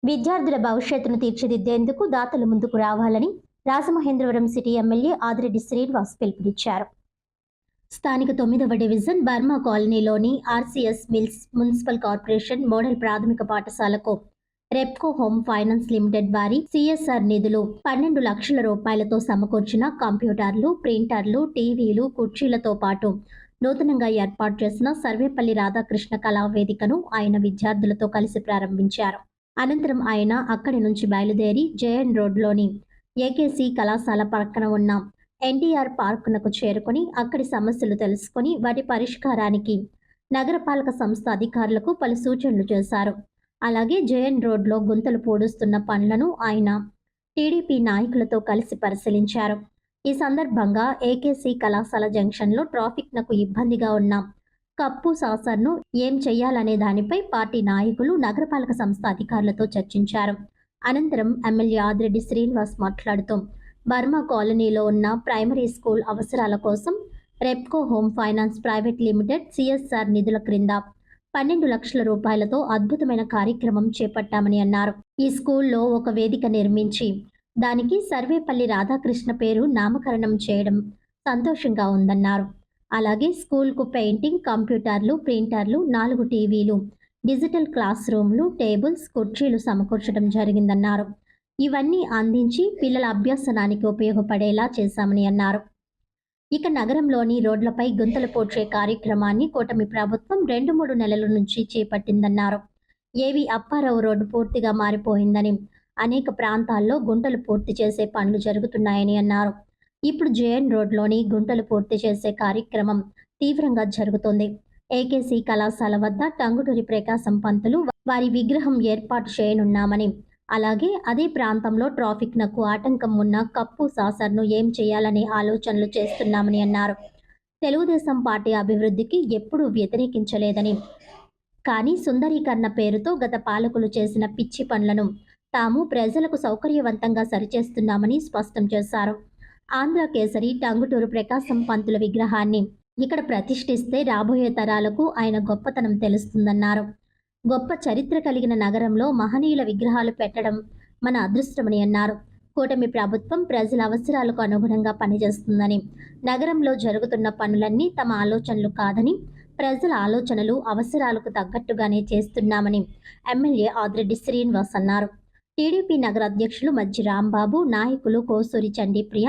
విద్యార్థుల భవిష్యత్తును తీర్చిదిద్దేందుకు దాతలు ముందుకు రావాలని రాజమహేంద్రవరం సిటీ ఎమ్మెల్యే ఆదిరెడ్డి శ్రీనివాస్ పిలుపునిచ్చారు. స్థానిక 9వ డివిజన్ బర్మా కాలనీలోని RCS mills municipal corporation model ప్రాథమిక పాఠశాలకు రెప్కో హోమ్ ఫైనాన్స్ లిమిటెడ్ వారి సిఎస్ఆర్ నిధులు 12 లక్షల రూపాయలతో సమకూర్చిన కంప్యూటర్లు, ప్రింటర్లు, టీవీలు, కుర్చీలతో పాటు నూతనంగా ఏర్పాటు చేసిన సర్వేపల్లి రాధాకృష్ణ కళావేదికను ఆయన విద్యార్థులతో కలిసి ప్రారంభించారు. అనంతరం ఆయన అక్కడి నుంచి బయలుదేరి జేఎన్ రోడ్లోని ఏకేసీ కళాశాల పక్కన ఉన్న ఎన్టీఆర్ పార్కునకు చేరుకుని అక్కడి సమస్యలు తెలుసుకుని వాటి పరిష్కారానికి నగరపాలక సంస్థ అధికారులకు పలు సూచనలు చేశారు. అలాగే జేఎన్ రోడ్లో గుంతలు పూడుస్తున్న పనులను ఆయన టీడీపీ నాయకులతో కలిసి పరిశీలించారు. ఈ సందర్భంగా ఏకేసీ కళాశాల జంక్షన్లో ట్రాఫిక్నకు ఇబ్బందిగా ఉన్న కప్పు సాసర్ను ఏం చెయ్యాలనే దానిపై పార్టీ నాయకులు నగరపాలక సంస్థ అధికారులతో చర్చించారు. అనంతరం ఎమ్మెల్యే ఆదిరెడ్డి శ్రీనివాస్ మాట్లాడుతూ బర్మా కాలనీలో ఉన్న ప్రైమరీ స్కూల్ అవసరాల కోసం Repco home finance private limited CSR నిధుల క్రింద 12 లక్షల రూపాయలతో అద్భుతమైన కార్యక్రమం చేపట్టామని అన్నారు. ఈ స్కూల్లో ఒక వేదిక నిర్మించి దానికి సర్వేపల్లి రాధాకృష్ణ పేరు నామకరణం చేయడం సంతోషంగా ఉందన్నారు. అలాగే స్కూల్కు పెయింటింగ్, కంప్యూటర్లు, ప్రింటర్లు, 4 టీవీలు, డిజిటల్ క్లాస్ రూమ్లు, టేబుల్స్, కుర్చీలు సమకూర్చడం జరిగిందన్నారు. ఇవన్నీ అందించి పిల్లల అభ్యసనానికి ఉపయోగపడేలా చేశామని అన్నారు. ఇక నగరంలోని రోడ్లపై గుంతలు పూడ్చే కార్యక్రమాన్ని కూటమి ప్రభుత్వం 2-3 నెలల నుంచి చేపట్టిందన్నారు. ఏవి అప్పారావు రోడ్డు పూర్తిగా మారిపోయిందని, అనేక ప్రాంతాల్లో గుంటలు పూర్తి చేసే పనులు జరుగుతున్నాయని అన్నారు. ఇప్పుడు జేఎన్ రోడ్లోని గుంటలు పూర్తి చేసే కార్యక్రమం తీవ్రంగా జరుగుతోంది. ఏకేసీ కళాశాల వద్ద టంగుటూరి ప్రకాశం పంతులు వారి విగ్రహం ఏర్పాటు చేయనున్నామని, అలాగే అదే ప్రాంతంలో ట్రాఫిక్నకు ఆటంకం ఉన్న కప్పు సాసర్ను ఏం చేయాలనే ఆలోచనలు చేస్తున్నామని అన్నారు. తెలుగుదేశం పార్టీ అభివృద్ధికి ఎప్పుడూ వ్యతిరేకించలేదని, కానీ సుందరీకరణ పేరుతో గత పాలకులు చేసిన పిచ్చి పనులను తాము ప్రజలకు సౌకర్యవంతంగా సరిచేస్తున్నామని స్పష్టం చేశారు. ఆంధ్ర కేసరి టంగుటూరు ప్రకాశం పంతుల విగ్రహాన్ని ఇక్కడ ప్రతిష్ఠిస్తే రాబోయే తరాలకు ఆయన గొప్పతనం తెలుస్తుందన్నారు. గొప్ప చరిత్ర కలిగిన నగరంలో మహనీయుల విగ్రహాలు పెట్టడం మన అదృష్టమని అన్నారు. కూటమి ప్రభుత్వం ప్రజల అవసరాలకు అనుగుణంగా పనిచేస్తుందని, నగరంలో జరుగుతున్న పనులన్నీ తమ ఆలోచనలు కాదని, ప్రజల ఆలోచనలు అవసరాలకు తగ్గట్టుగానే చేస్తున్నామని ఎమ్మెల్యే ఆదిరెడ్డి శ్రీనివాస్ అన్నారు. టీడీపీ నగర అధ్యక్షులు మజ్జి రాంబాబు, నాయకులు కోసూరి చండీప్రియ,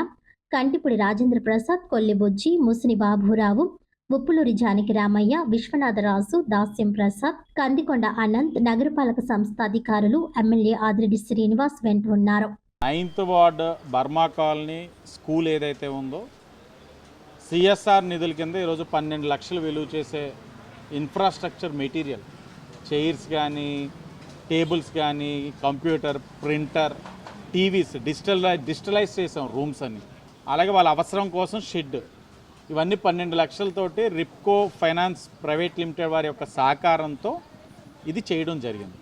కంటిపుడి రాజేంద్ర ప్రసాద్, కొల్లిబుజ్జి, ముసిని బాబురావు, ఉప్పులూరి జానకి రామయ్య, విశ్వనాథరాజు, దాస్యం ప్రసాద్, కందికొండ అనంత్, నగరపాలక సంస్థ అధికారులు ఎమ్మెల్యే ఆదిరెడ్డి శ్రీనివాస్ వెంట ఉన్నారు. 9th ward Burma colony school ఏదైతే ఉందో సిఎస్ఆర్ నిధుల కింద ఈరోజు 12 లక్షలు విలువ చేసే ఇన్ఫ్రాస్ట్రక్చర్ మెటీరియల్, చైర్స్ కానీ, టేబుల్స్ కానీ, కంప్యూటర్, ప్రింటర్, టీవీస్ డిజిటలైజ్ చేసాం రూమ్స్ అన్ని. అలాగే వాళ్ళ అవసరం కోసం షెడ్, ఇవన్నీ 12 లక్షలతోటి రిప్కో ఫైనాన్స్ ప్రైవేట్ లిమిటెడ్ వారి యొక్క సహకారంతో ఇది చేయడం జరిగింది.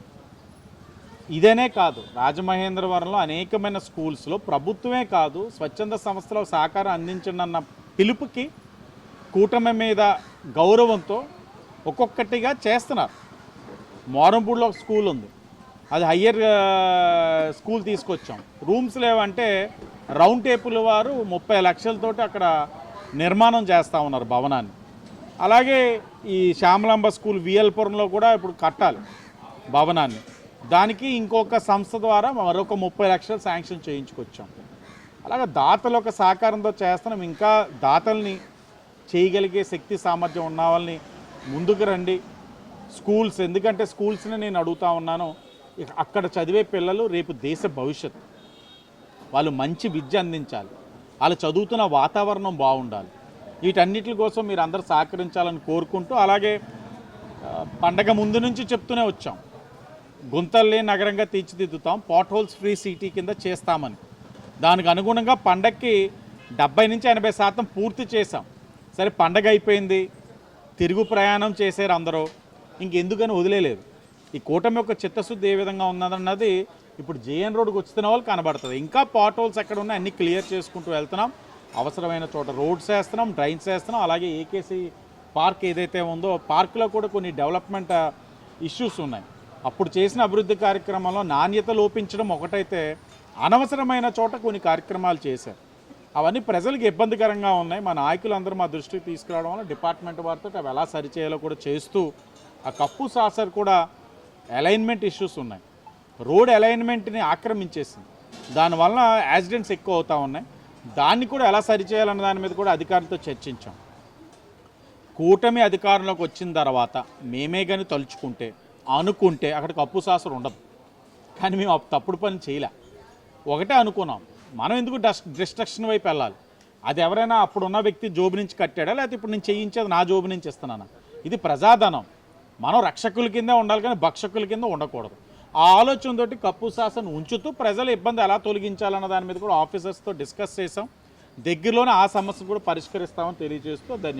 ఇదేనే కాదు, రాజమహేంద్రవరంలో అనేకమైన స్కూల్స్లో ప్రభుత్వమే కాదు స్వచ్ఛంద సంస్థల సహకారం అందించండి పిలుపుకి కూటమి మీద గౌరవంతో ఒక్కొక్కటిగా చేస్తున్నారు. మోరంపూడిలో ఒక స్కూల్ ఉంది, అది హయ్యర్ స్కూల్ తీసుకొచ్చాం. రూమ్స్ లేవంటే రౌండ్ టేబుల్ వారు 30 లక్షలతోటి అక్కడ నిర్మాణం చేస్తూ ఉన్నారు భవనాన్ని. అలాగే ఈ శ్యామలాంబ స్కూల్ విఎల్పురంలో కూడా ఇప్పుడు కట్టాలి భవనాన్ని. దానికి ఇంకొక సంస్థ ద్వారా మరొక 30 లక్షలు శాంక్షన్ చేయించుకొచ్చాం. అలాగే దాతల యొక్క సహకారంతో చేస్తున్నాం. ఇంకా దాతల్ని చేయగలిగే శక్తి సామర్థ్యం ఉన్న వాళ్ళని ముందుకు రండి. స్కూల్స్, ఎందుకంటే స్కూల్స్ని నేను అడుగుతూ ఉన్నాను, అక్కడ చదివే పిల్లలు రేపు దేశ భవిష్యత్తు. వాళ్ళు మంచి విద్య అందించాలి, వాళ్ళు చదువుతున్న వాతావరణం బాగుండాలి. వీటన్నిటి కోసం మీరు అందరూ సహకరించాలని కోరుకుంటూ, అలాగే పండగ ముందు నుంచి చెప్తూనే వచ్చాం, గుంతల్లే నగరంగా తీర్చిదిద్దుతాం, పాట్ హోల్స్ ఫ్రీ సిటీ కింద చేస్తామని. దానికి అనుగుణంగా పండగకి 70-80% పూర్తి చేశాం. సరే, పండగ అయిపోయింది, తిరుగు ప్రయాణం చేశారు అందరూ, ఇంకెందుకని వదిలేదు. ఈ కూటమి యొక్క చిత్తశుద్ధి ఏ విధంగా ఉన్నదన్నది ఇప్పుడు జేఎన్ రోడ్డుకు వస్తున్న వాళ్ళు కనబడుతుంది. ఇంకా పాట్ హోల్స్ ఎక్కడ ఉన్నాయి అన్నీ క్లియర్ చేసుకుంటూ వెళ్తున్నాం. అవసరమైన చోట రోడ్స్ వేస్తున్నాం, డ్రైన్స్ వేస్తున్నాం. అలాగే ఏకేసీ పార్క్ ఏదైతే ఉందో పార్కులో కూడా కొన్ని డెవలప్మెంట్ ఇష్యూస్ ఉన్నాయి. అప్పుడు చేసిన అభివృద్ధి కార్యక్రమంలో నాణ్యత లోపించడం ఒకటైతే అనవసరమైన చోట కొన్ని కార్యక్రమాలు చేశారు. అవన్నీ ప్రజలకు ఇబ్బందికరంగా ఉన్నాయి. మా నాయకులందరూ మా దృష్టికి తీసుకురావడం వల్ల డిపార్ట్మెంట్ వారితో అవి ఎలా సరిచేయాలో కూడా చేస్తూ, ఆ కప్పు సాసర్ కూడా అలైన్మెంట్ ఇష్యూస్ ఉన్నాయి. రోడ్ అలైన్మెంట్ని ఆక్రమించేసింది. దానివల్ల యాక్సిడెంట్స్ ఎక్కువ అవుతూ ఉన్నాయి. దాన్ని కూడా ఎలా సరిచేయాలన్న దాని మీద కూడా అధికారులతో చర్చించాం. కూటమి అధికారంలోకి వచ్చిన తర్వాత మేమే కానీ తలుచుకుంటే అనుకుంటే అక్కడ కప్పు సాసర్ ఉండదు. కానీ మేము తప్పుడు పని చేయలే. ఒకటే అనుకున్నాం, మనం ఎందుకు డిస్ట్రక్షన్ వైపు వెళ్ళాలి? అది ఎవరైనా అప్పుడున్న వ్యక్తి జోబు నుంచి కట్టాడా, లేకపోతే ఇప్పుడు నేను చేయించేది నా జోబు నుంచి ఇస్తున్నానా? ఇది ప్రజాధనం. మనం రక్షకుల కిందే ఉండాలి కానీ భక్షకుల కింద ఉండకూడదు. ఆ ఆలోచనతోటి కప్పు శాసన ఉంచుతూ ప్రజల ఇబ్బంది ఎలా తొలగించాలన్న దాని మీద కూడా ఆఫీసర్స్తో డిస్కస్ చేసాం. దగ్గరలోనే ఆ సమస్యను కూడా పరిష్కరిస్తామని తెలియజేస్తూ ధన్యవాదాలు.